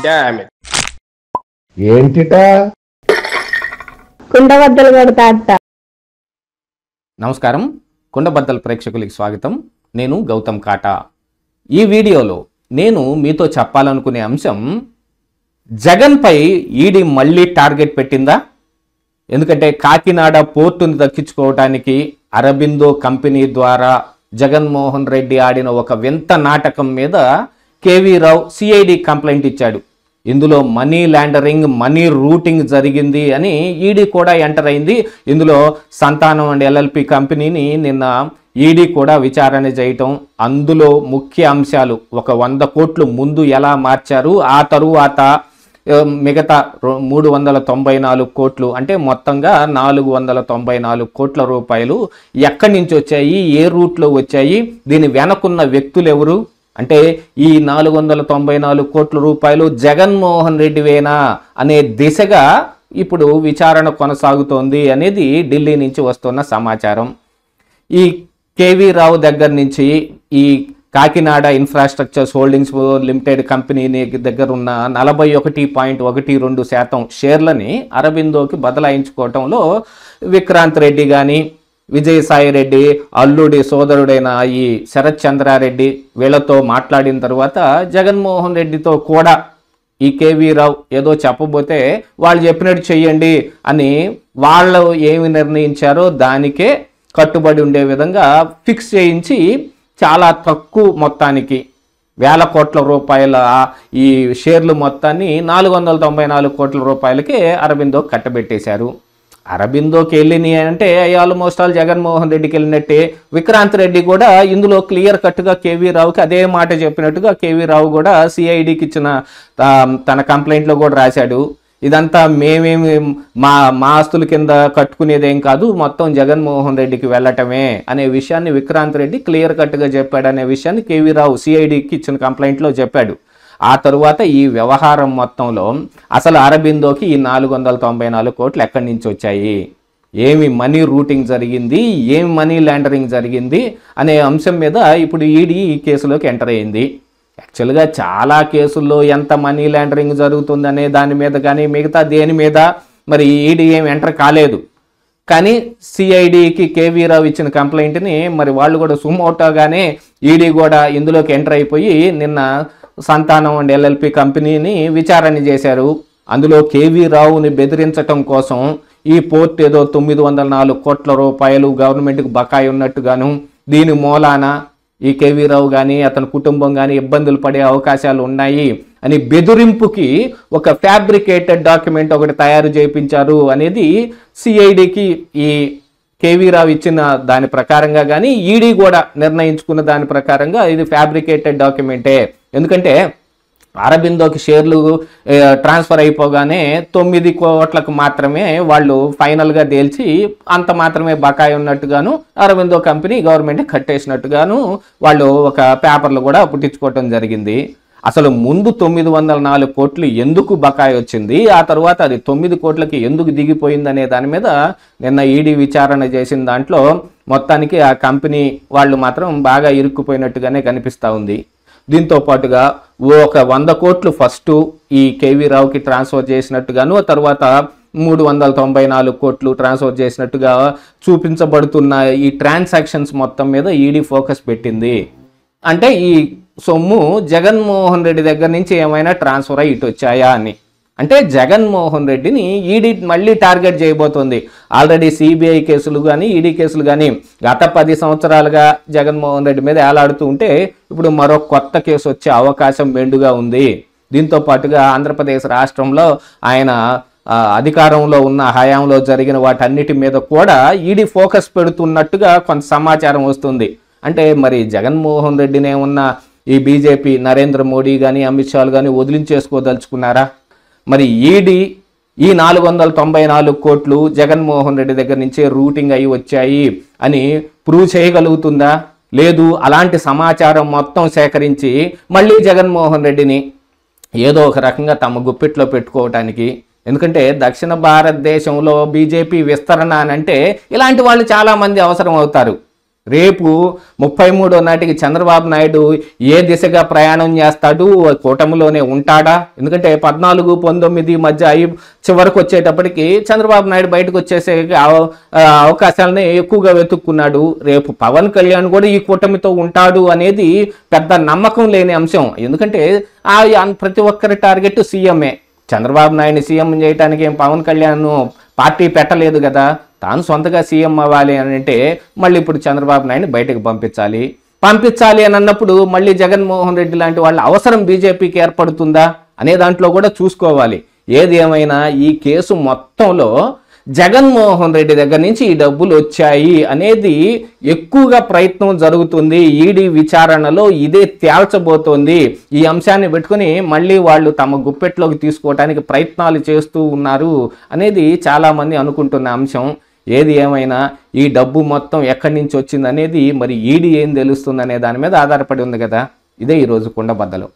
Damn it. ఏంటిట కుండబద్దలు కొడతా అత్త. నమస్కారం, కుండబద్దల ప్రేక్షకులకి స్వాగతం. నేను గౌతమ్ కాటా. ఈ వీడియోలో నేను మీతో చెప్పాలనుకునే అంశం, జగన్పై ఈడీ మళ్ళీ టార్గెట్ పెట్టిందా? ఎందుకంటే కాకినాడ పోర్టును దక్కించుకోవడానికి అరబిందో కంపెనీ ద్వారా జగన్మోహన్ రెడ్డి ఆడిన ఒక వింత నాటకం మీద కేవీ రావు సిఐడి కంప్లైంట్ ఇచ్చాడు. ఇందులో మనీ లాండరింగ్, మనీ రూటింగ్ జరిగింది అని ఈడీ కూడా ఎంటర్ అయింది. ఇందులో సంతానం అండ్ ఎల్ఎల్పి కంపెనీని నిన్న ఈడీ కూడా విచారణ చేయటం, అందులో ముఖ్య అంశాలు, ఒక 100 కోట్లు ముందు ఎలా మార్చారు, ఆ తరువాత మిగతా 394 కోట్లు, అంటే మొత్తంగా 494 కోట్ల రూపాయలు ఎక్కడి నుంచి వచ్చాయి, ఏ రూట్లో వచ్చాయి, దీని వెనకున్న వ్యక్తులు ఎవరు, అంటే ఈ 494 కోట్ల రూపాయలు జగన్మోహన్ రెడ్డివేనా అనే దిశగా ఇప్పుడు విచారణ కొనసాగుతోంది అనేది ఢిల్లీ నుంచి వస్తున్న సమాచారం. ఈ కేవీ రావు దగ్గర నుంచి ఈ Kakinada infrastructures holdings limited company దగ్గర ఉన్న 41.12% షేర్లని అరబిందోకి బదలాయించుకోవటంలో విక్రాంత్ రెడ్డి కానీ, విజయసాయి రెడ్డి అల్లుడి సోదరుడైన ఈ శరత్ చంద్రారెడ్డి వీళ్ళతో మాట్లాడిన తర్వాత జగన్మోహన్ రెడ్డితో కూడా ఈ కేవీ రావు ఏదో చెప్పబోతే వాళ్ళు చెప్పినట్టు చెయ్యండి అని వాళ్ళు ఏమి నిర్ణయించారో దానికే కట్టుబడి ఉండే విధంగా ఫిక్స్ చేయించి చాలా తక్కువ మొత్తానికి 1000 కోట్ల రూపాయల ఈ షేర్లు మొత్తాన్ని 494 కోట్ల రూపాయలకే అరబిందో కట్టబెట్టేశారు. అరబిందోకి వెళ్ళినాయి అంటే ఆల్మోస్ట్ ఆల్ జగన్మోహన్ రెడ్డికి వెళ్ళినట్టే. విక్రాంత్ రెడ్డి కూడా ఇందులో క్లియర్ కట్గా కేవీ రావుకి అదే మాట చెప్పినట్టుగా కేవీ రావు కూడా సిఐడికి ఇచ్చిన తన కంప్లైంట్లో కూడా రాశాడు. ఇదంతా మేమేమి మా ఆస్తుల కింద కట్టుకునేదేం కాదు, మొత్తం జగన్మోహన్ రెడ్డికి వెళ్ళటమే అనే విషయాన్ని విక్రాంత్ రెడ్డి క్లియర్ కట్గా చెప్పాడు అనే విషయాన్ని కేవీ రావు సిఐడికి ఇచ్చిన కంప్లైంట్లో చెప్పాడు. ఆ తరువాత ఈ వ్యవహారం మొత్తంలో అసలు అరబిందోకి ఈ 494 కోట్లు ఎక్కడి నుంచి వచ్చాయి, ఏమి మనీ రూటింగ్ జరిగింది, ఏమి మనీ లాండరింగ్ జరిగింది అనే అంశం మీద ఇప్పుడు ఈడీ ఈ కేసులోకి ఎంటర్ అయింది. యాక్చువల్గా చాలా కేసుల్లో ఎంత మనీ లాండరింగ్ జరుగుతుందనే దాని మీద కానీ మిగతా దేని మీద మరి ఈడీ ఏం ఎంటర్ కాలేదు. కానీ సిఐడికి కేవీ రావు ఇచ్చిన కంప్లైంట్ని మరి వాళ్ళు కూడా సుమోటోగానే ఈడీ కూడా ఇందులోకి ఎంటర్ అయిపోయి నిన్న సంతానం అండ్ ఎల్ఎల్పి కంపెనీని విచారణ చేశారు. అందులో కేవీ రావుని బెదిరించటం కోసం ఈ పోర్ట్ ఏదో 904 కోట్ల రూపాయలు గవర్నమెంట్కి బకాయి ఉన్నట్టుగాను, దీని మూలాన ఈ కేవీ రావు కానీ అతని కుటుంబం కానీ ఇబ్బందులు పడే అవకాశాలు ఉన్నాయి అని బెదిరింపుకి ఒక ఫ్యాబ్రికేటెడ్ డాక్యుమెంట్ ఒకటి తయారు చేయించారు అనేది సిఐడికి ఈ కేవీ రావు ఇచ్చిన దాని ప్రకారంగా కానీ ఈడీ కూడా నిర్ణయించుకున్న దాని ప్రకారంగా ఇది ఫ్యాబ్రికేటెడ్ డాక్యుమెంటే. ఎందుకంటే అరబిందోకి షేర్లు ట్రాన్స్ఫర్ అయిపోగానే 9 కోట్లకు మాత్రమే వాళ్ళు ఫైనల్గా తేల్చి అంత మాత్రమే బకాయి ఉన్నట్టుగాను అరబిందో కంపెనీ గవర్నమెంట్ కట్టేసినట్టుగాను వాళ్ళు ఒక పేపర్లు కూడా పుట్టించుకోవటం జరిగింది. అసలు ముందు 904 కోట్లు ఎందుకు బకాయి వచ్చింది, ఆ తర్వాత అది 9 కోట్లకి ఎందుకు దిగిపోయిందనే దాని మీద నిన్న ఈడీ విచారణ చేసిన దాంట్లో మొత్తానికి ఆ కంపెనీ వాళ్ళు మాత్రం బాగా ఇరుక్కుపోయినట్టుగానే కనిపిస్తూ ఉంది. దీంతో పాటుగా ఒక 100 కోట్లు ఫస్ట్ ఈ కేవీ రావుకి ట్రాన్స్ఫర్ చేసినట్టుగాను, తర్వాత 394 కోట్లు ట్రాన్స్ఫర్ చేసినట్టుగా చూపించబడుతున్న ఈ ట్రాన్సాక్షన్స్ మొత్తం మీద ఈడీ ఫోకస్ పెట్టింది. అంటే ఈ సొమ్ము జగన్మోహన్ రెడ్డి దగ్గర నుంచి ఏమైనా ట్రాన్స్ఫర్ అయ్యి ఇటు వచ్చాయా అని. అంటే జగన్మోహన్ రెడ్డిని ఈడీ మళ్ళీ టార్గెట్ చేయబోతోంది. ఆల్రెడీ సిబిఐ కేసులు కానీ ఈడీ కేసులు కానీ గత 10 సంవత్సరాలుగా జగన్మోహన్ రెడ్డి మీద ఏలాడుతూ ఉంటే ఇప్పుడు మరో కొత్త కేసు వచ్చే అవకాశం మెండుగా ఉంది. దీంతో పాటుగా ఆంధ్రప్రదేశ్ రాష్ట్రంలో ఆయన అధికారంలో ఉన్న హయాంలో జరిగిన వాటన్నిటి మీద కూడా ఈడీ ఫోకస్ పెడుతున్నట్టుగా కొంత సమాచారం వస్తుంది. అంటే మరి జగన్మోహన్ రెడ్డిని ఏమన్నా ఈ బీజేపీ నరేంద్ర మోడీ కానీ అమిత్ షాలు కానీ వదిలించేసుకోదలుచుకున్నారా? మరి ఈడీ ఈ 494 కోట్లు జగన్మోహన్ రెడ్డి దగ్గర నుంచే రూటింగ్ అయ్యి వచ్చాయి అని ప్రూవ్ చేయగలుగుతుందా? లేదు, అలాంటి సమాచారం మొత్తం సేకరించి మళ్ళీ జగన్మోహన్ రెడ్డిని ఏదో ఒక రకంగా తమ గుప్పిట్లో పెట్టుకోవటానికి. ఎందుకంటే దక్షిణ భారతదేశంలో బీజేపీ విస్తరణ అని అంటే ఇలాంటి వాళ్ళు చాలామంది అవసరం అవుతారు. రేపు 33వ నాటికి చంద్రబాబు నాయుడు ఏ దిశగా ప్రయాణం చేస్తాడు, కూటమిలోనే ఉంటాడా? ఎందుకంటే 14, 19 మధ్య చివరికి వచ్చేటప్పటికి చంద్రబాబు నాయుడు బయటకు వచ్చేసే అవకాశాలని ఎక్కువగా వెతుక్కున్నాడు. రేపు పవన్ కళ్యాణ్ కూడా ఈ కూటమితో ఉంటాడు అనేది పెద్ద నమ్మకం లేని అంశం. ఎందుకంటే ప్రతి ఒక్కరి టార్గెట్ సీఎంఏ. చంద్రబాబు నాయుడిని సీఎం చేయడానికి ఏం పవన్ కళ్యాణ్ పార్టీ పెట్టలేదు కదా. తాను సొంతగా సీఎం అవ్వాలి అని అంటే మళ్ళీ ఇప్పుడు చంద్రబాబు నాయుడిని బయటకు పంపించాలి అని అన్నప్పుడు మళ్ళీ జగన్మోహన్ రెడ్డి లాంటి వాళ్ళ అవసరం బీజేపీకి ఏర్పడుతుందా అనే దాంట్లో కూడా చూసుకోవాలి. ఏది ఏమైనా ఈ కేసు మొత్తంలో జగన్మోహన్ రెడ్డి దగ్గర నుంచి ఈ డబ్బులు వచ్చాయి అనేది ఎక్కువగా ప్రయత్నం జరుగుతుంది. ఈడీ విచారణలో ఇదే తేల్చబోతోంది. ఈ అంశాన్ని పెట్టుకుని మళ్ళీ వాళ్ళు తమ గుప్పెట్లోకి తీసుకోవడానికి ప్రయత్నాలు చేస్తూ ఉన్నారు అనేది చాలామంది అనుకుంటున్న అంశం. ఏది ఏమైనా ఈ డబ్బు మొత్తం ఎక్కడి నుంచి వచ్చింది అనేది మరి ఈడీ ఏం తెలుస్తుంది అనే దాని మీద ఆధారపడి ఉంది కదా. ఇదే ఈరోజు కుండబద్దలు.